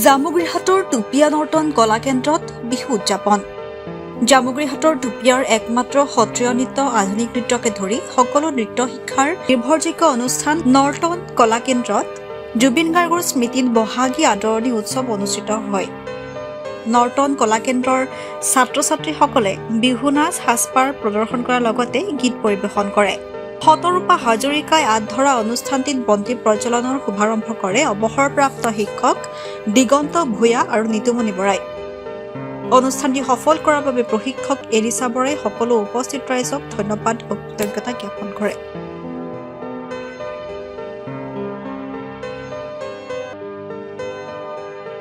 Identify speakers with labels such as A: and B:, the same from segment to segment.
A: জামুগুৰিহাটৰ টুপিয়া নৰ্তন কলা কেন্দ্ৰত বিহু উদযাপন। জামুগুৰিহাটৰ টুপিয়াৰ একমাত্ৰ সত্ৰীয় নৃত্য আধুনিক নৃত্যকে ধৰি সকলো নৃত্য শিক্ষাৰ নিৰ্ভৰযোগ্য অনুষ্ঠান নৰ্তন কলা কেন্দ্ৰত জুবিন গাৰ্গৰ স্মৃতিত বহাগী আদৰণি উৎসৱ অনুষ্ঠিত হয়। নৰ্তন কলা কেন্দ্ৰৰ ছাত্ৰ ছাত্ৰীসকলে বিহু নাচ সাজপাৰ প্ৰদৰ্শন কৰাৰ লগতে গীত পৰিৱেশন কৰে। শতৰূপা হাজৰিকাই আঁত ধৰা অনুষ্ঠানটিত বন্তি প্ৰজ্বলনৰ শুভাৰম্ভ কৰে অৱসৰপ্ৰাপ্ত শিক্ষক দিগন্ত ভূঞা আৰু নিতুমণি বৰাই। অনুষ্ঠানটি সফল কৰাৰ বাবে প্ৰশিক্ষক এলিছা বৰাই সকলো উপস্থিত ৰাইজক ধন্যবাদ আৰু কৃতজ্ঞতা জ্ঞাপন কৰে।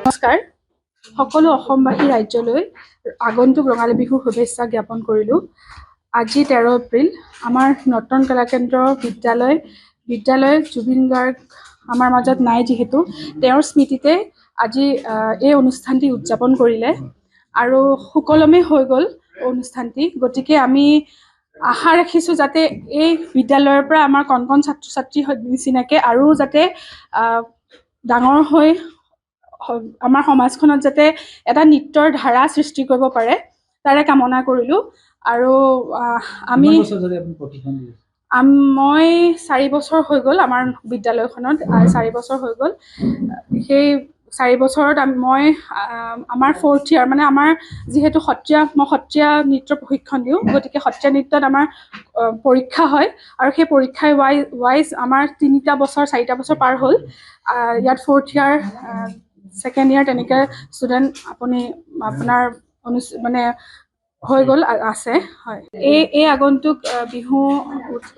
B: নমস্কাৰ, সকলো অসমবাসী ৰাজ্যলৈ আগন্তুক ৰঙালী বিহুৰ শুভেচ্ছা জ্ঞাপন কৰিলোঁ। আজি 13 এপ্ৰিল আমাৰ নৰ্তন কলা কেন্দ্ৰ বিদ্যালয় জুবিন গাৰ্গ আমাৰ মাজত নাই, যিহেতু তেওঁৰ স্মৃতিতে আজি এই অনুষ্ঠানটি উদযাপন কৰিলে আৰু সুকলমে হৈ গ'ল অনুষ্ঠানটি। গতিকে আমি আশা ৰাখিছোঁ যাতে এই বিদ্যালয়ৰ পৰা আমাৰ কণ কণ ছাত্ৰ ছাত্ৰী নিচিনাকৈ আৰু যাতে ডাঙৰ হৈ আমাৰ সমাজখনত যাতে এটা নৃত্যৰ ধাৰা সৃষ্টি কৰিব পাৰে, তাৰে কামনা কৰিলোঁ। আৰু মই 4 বছৰ হৈ গ'ল আমাৰ বিদ্যালয়খনত, 4 বছৰ হৈ গ'ল। সেই 4 বছৰত মই আমাৰ 4th year, মানে আমাৰ যিহেতু মই সত্ৰীয়া নৃত্য প্ৰশিক্ষণ দিওঁ, গতিকে সত্ৰীয়া নৃত্যত আমাৰ পৰীক্ষা হয় আৰু সেই পৰীক্ষাৰ ৱাইজ আমাৰ 4টা বছৰ পাৰ হ'ল। ইয়াত 4th year, 2nd year তেনেকৈ ষ্টুডেণ্ট আপোনাৰ মানে হৈ গ'ল আছে। হয়, এই আগন্তুক বিহু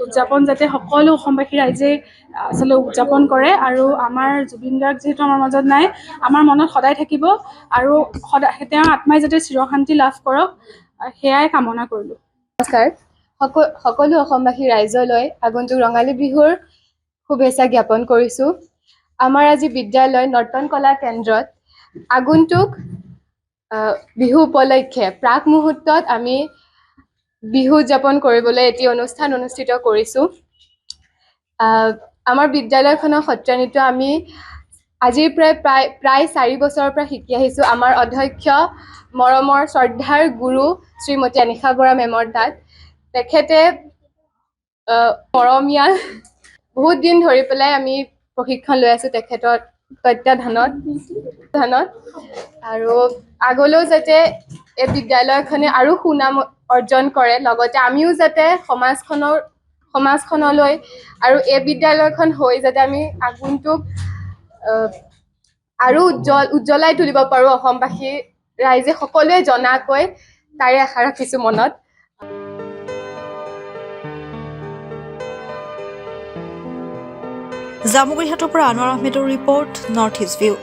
B: উদযাপন যাতে সকলো অসমবাসী ৰাইজে আচলতে উদযাপন কৰে আৰু আমাৰ জুবিন গাৰ্গ যিহেতু আমাৰ মাজত নাই, আমাৰ মনত সদায় থাকিব আৰু সদায় তেওঁৰ আত্মাই যাতে চিৰশান্তি লাভ কৰক, সেয়াই কামনা কৰিলোঁ।
C: নমস্কাৰ, সকলো অসমবাসী ৰাইজলৈ আগন্তুক ৰঙালী বিহুৰ শুভেচ্ছা জ্ঞাপন কৰিছোঁ। আমাৰ আজি বিদ্যালয় নৰ্তন কলা কেন্দ্ৰত আগন্তুক বিহু উপলক্ষে প্ৰাক মুহূৰ্তত আমি বিহু উদযাপন কৰিবলৈ এটি অনুষ্ঠান অনুষ্ঠিত কৰিছোঁ। আমাৰ বিদ্যালয়খনৰ সত্ৰীয়া নৃত্য আমি আজিৰ প্ৰায় 4 বছৰৰ পৰা শিকি আহিছোঁ। আমাৰ অধ্যক্ষ মৰমৰ শ্ৰদ্ধাৰ গুৰু শ্ৰীমতী আনিশা বৰা মেমৰ তাত। তেখেতে মৰমীয়াল বহুত দিন ধৰি পেলাই আমি প্ৰশিক্ষণ লৈ আছোঁ তেখেতৰ তত্বাৱধানত আৰু আগলৈও যাতে এই বিদ্যালয়খনে আৰু সুনাম অৰ্জন কৰে, লগতে আমিও যাতে সমাজখনলৈ আৰু এই বিদ্যালয়খন হৈ যাতে আমি আগন্তুক আৰু উজ্জ্বলাই তুলিব পাৰোঁ অসমবাসী ৰাইজে সকলোৱে জনাকৈ, তাৰে আশা ৰাখিছোঁ মনত।
A: জামুগুৰিহাটৰ পৰা আনোৱাৰ আহমেদৰ ৰিপৰ্ট, নৰ্থ ইষ্ট ভিউ।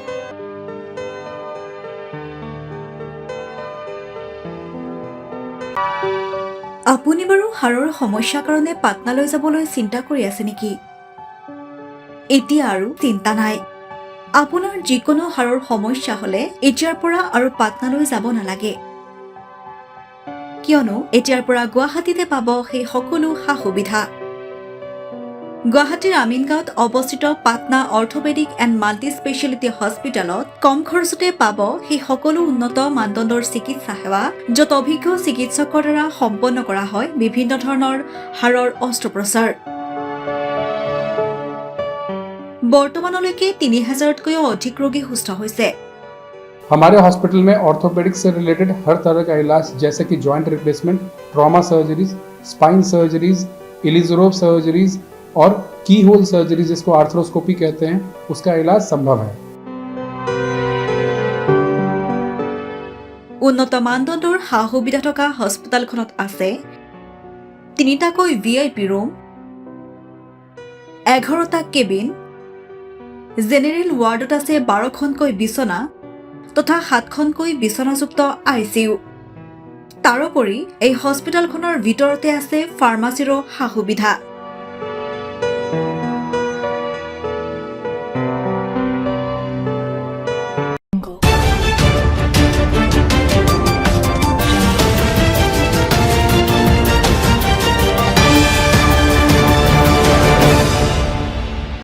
A: আপুনি বাৰু হাড়ৰ সমস্যাৰ কাৰণে পাটনালৈ যাবলৈ চিন্তা কৰি আছে নেকি? এতিয়া আৰু চিন্তা নাই। আপোনাৰ যিকোনো হাড়ৰ সমস্যা হ'লে এতিয়াৰ পৰা আৰু পাটনালৈ যাব নালাগে, কিয়নো এতিয়াৰ পৰা গুৱাহাটীতে পাব সেই সকলো সা সুবিধা। গুৱাহাটীৰ আমিনগাঁৱত অৱস্থিত Patna orthopaedic and multi speciality হস্পিটেলত কম খৰচতে পাব সেই সকলো উন্নত মানদণ্ডৰ চিকিৎসা সেৱা, য'ত অভিজ্ঞ চিকিৎসকৰ দ্বাৰা সম্পন্ন কৰা হয় বিভিন্ন ধৰণৰ হাড়ৰ অস্ত্ৰোপচাৰ। বৰ্তমানলৈকে 3000তকৈও অধিক ৰোগী সুস্থ হৈছে।
D: हमारे हॉस्पिटल में ऑर्थोपेडिक्स से रिलेटेड हर तरह का इलाज, जैसे कि joint replacement, trauma surgeries, spine surgeries, Ilizarov surgeries और की होल सर्जरी जिसको आर्थ्रोस्कोपी कहते हैं, उसका इलाज संभव है।
A: উন্নত মানদণ্ডৰ সা সুবিধা থকা হস্পিটেলখনত আছে 3টাকৈ VIP ৰুম, 11টা কেবিন, জেনেৰেল ৱাৰ্ডত আছে 12খনকৈ বিচনা তথা 7খনকৈ বিচনাযুক্ত ICU। তাৰোপৰি এই হস্পিটেলখনৰ ভিতৰতে আছে ফাৰ্মাচীৰো সা সুবিধা।